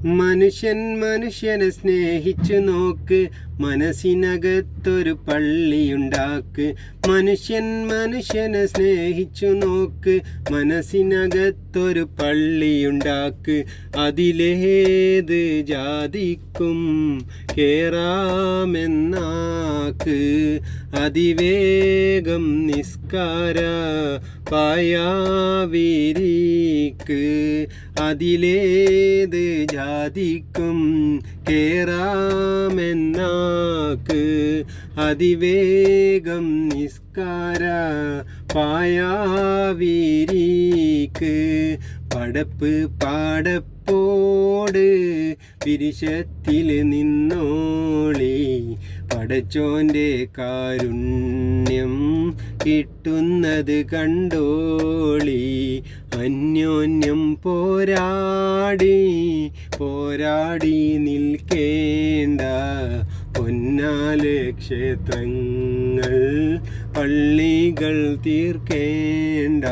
മനുഷ്യൻ മനുഷ്യനെ സ്നേഹിച്ചു നോക്ക്, മനസ്സിനകത്തൊരു പള്ളിയുണ്ടാക്ക്. മനുഷ്യൻ മനുഷ്യനെ സ്നേഹിച്ചു നോക്ക്, മനസ്സിനകത്തൊരു പള്ളിയുണ്ടാക്ക്. അതിലേത് ജാതിക്കും കേറാമെന്നാക്ക്. അതിവേഗം നിസ്കാര പായാവിരിക്ക്. അതിലേത് ജാതിക്കും കേറാമെന്നാക്ക്. അതിവേഗം നിസ്കാര പായാവിരിക്ക്. പടപ്പ് പാടപ്പോട് പിരിശത്തിൽ നിന്നോളി. പടച്ചോൻ്റെ കാരുണ്യം കിട്ടുന്നത് കണ്ടോളി. അന്യോന്യം പോരാടി നിൽക്കേണ്ട. പൊന്നാലെ ക്ഷേത്രങ്ങൾ പള്ളികൾ തീർക്കേണ്ട.